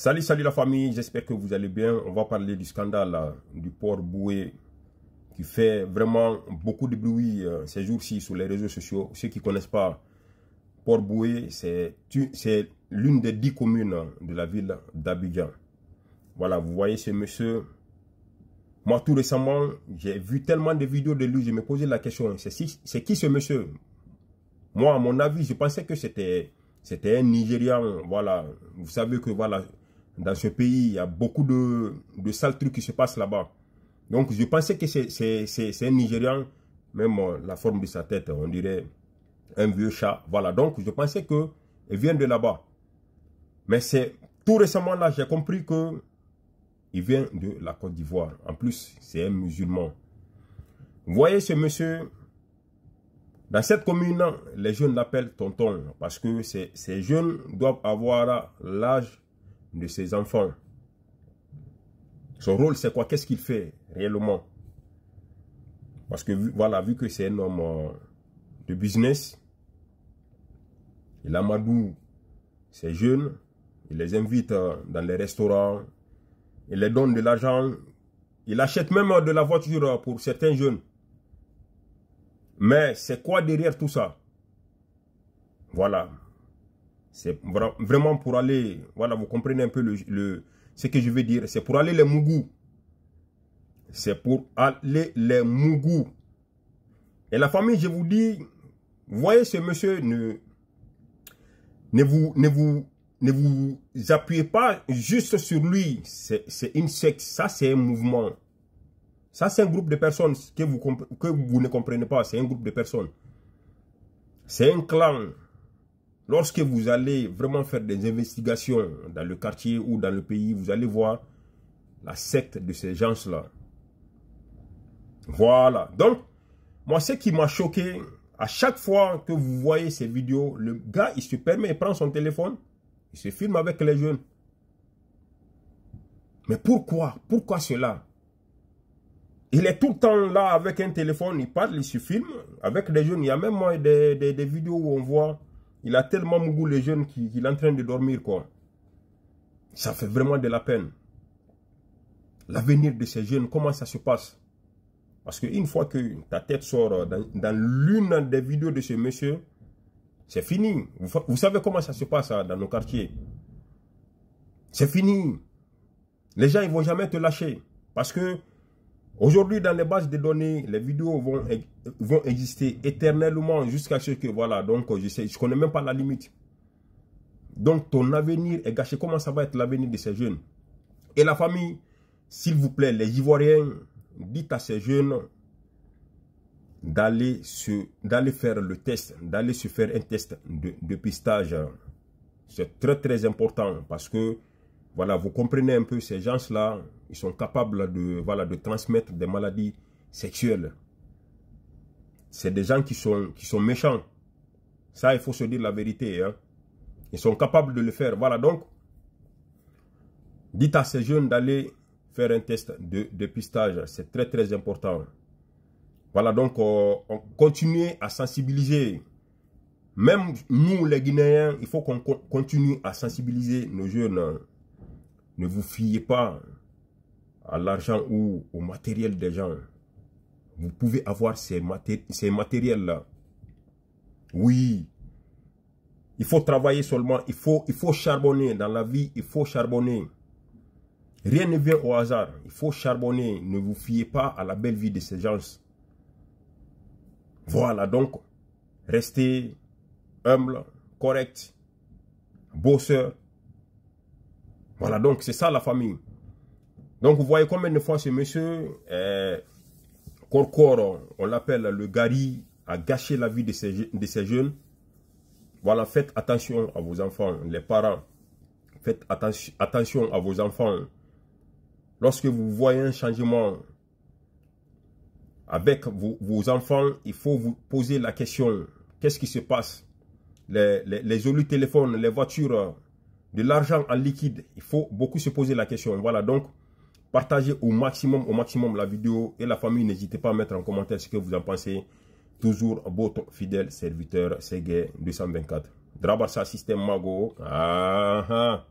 Salut la famille, j'espère que vous allez bien. On va parler du scandale du port Boué qui fait vraiment beaucoup de bruit ces jours-ci sur les réseaux sociaux. Ceux qui ne connaissent pas, Port Boué, c'est l'une des 10 communes de la ville d'Abidjan. Voilà, vous voyez ce monsieur. Moi, tout récemment, j'ai vu tellement de vidéos de lui, je me posais la question, c'est qui ce monsieur? Moi, à mon avis, je pensais que c'était un Nigérian. Voilà, vous savez que voilà, dans ce pays, il y a beaucoup de sales trucs qui se passent là-bas. Donc, je pensais que c'est un Nigérian, même la forme de sa tête, on dirait un vieux chat. Voilà, donc je pensais qu'il vient de là-bas. Mais c'est tout récemment là, j'ai compris que il vient de la Côte d'Ivoire. En plus, c'est un musulman. Vous voyez ce monsieur, dans cette commune, les jeunes l'appellent tonton parce que ces jeunes doivent avoir l'âge de ses enfants. Son rôle, c'est quoi? Qu'est-ce qu'il fait réellement? Parce que voilà, vu que c'est un homme de business, il amadoue ces jeunes, il les invite dans les restaurants, il les donne de l'argent, il achète même de la voiture pour certains jeunes. Mais c'est quoi derrière tout ça? Voilà. C'est vraiment pour aller, voilà, vous comprenez un peu ce que je veux dire. C'est pour aller les mougous. C'est pour aller les mougous. Et la famille, je vous dis, vous voyez ce monsieur, ne vous appuyez pas juste sur lui. C'est une secte, ça c'est un mouvement. Ça c'est un groupe de personnes que vous ne comprenez pas. C'est un groupe de personnes. C'est un clan. Lorsque vous allez vraiment faire des investigations dans le quartier ou dans le pays, vous allez voir la secte de ces gens-là. Voilà. Donc, moi, ce qui m'a choqué, à chaque fois que vous voyez ces vidéos, le gars, il se permet, il prend son téléphone, il se filme avec les jeunes. Mais pourquoi? Pourquoi cela? Il est tout le temps là avec un téléphone, il parle, il se filme avec les jeunes. Il y a même moi des vidéos où on voit, il a tellement mougou les jeunes qu'il est en train de dormir, quoi. Ça fait vraiment de la peine. L'avenir de ces jeunes, comment ça se passe? Parce qu'une fois que ta tête sort dans l'une des vidéos de ce monsieur, c'est fini. Vous savez comment ça se passe dans nos quartiers. C'est fini. Les gens, ils ne vont jamais te lâcher. Parce que aujourd'hui, dans les bases de données, les vidéos vont exister éternellement jusqu'à ce que, voilà, donc je ne connais même pas la limite. Donc ton avenir est gâché. Comment ça va être l'avenir de ces jeunes? Et la famille, s'il vous plaît, les Ivoiriens, dites à ces jeunes d'aller faire le test, d'aller se faire un test de pistage. C'est très important parce que, voilà, vous comprenez un peu, ces gens-là, ils sont capables de transmettre des maladies sexuelles. C'est des gens qui sont méchants. Ça, il faut se dire la vérité. Hein. Ils sont capables de le faire. Voilà, donc, dites à ces jeunes d'aller faire un test de dépistage. C'est très important. Voilà, donc, on continue à sensibiliser. Même nous, les Guinéens, il faut qu'on continue à sensibiliser nos jeunes. Ne vous fiez pas à l'argent ou au matériel des gens. Vous pouvez avoir ces matériels-là. Oui. Il faut travailler seulement. Il faut charbonner. Dans la vie, il faut charbonner. Rien ne vient au hasard. Il faut charbonner. Ne vous fiez pas à la belle vie de ces gens. Voilà, donc, restez humble, correct, bosseur. Voilà, donc, c'est ça la famille. Donc, vous voyez combien de fois ce monsieur, Korkor, on l'appelle le Gari, a gâché la vie de ces jeunes. Voilà, faites attention à vos enfants, les parents. Faites attention à vos enfants. Lorsque vous voyez un changement avec vos enfants, il faut vous poser la question. Qu'est-ce qui se passe? Les jolis téléphones, les voitures, de l'argent en liquide. Il faut beaucoup se poser la question. Voilà, donc, partagez au maximum la vidéo. Et la famille, n'hésitez pas à mettre en commentaire ce que vous en pensez. Toujours votre fidèle serviteur, Ségué 224. Drabarsa Système Mago. Ah, ah.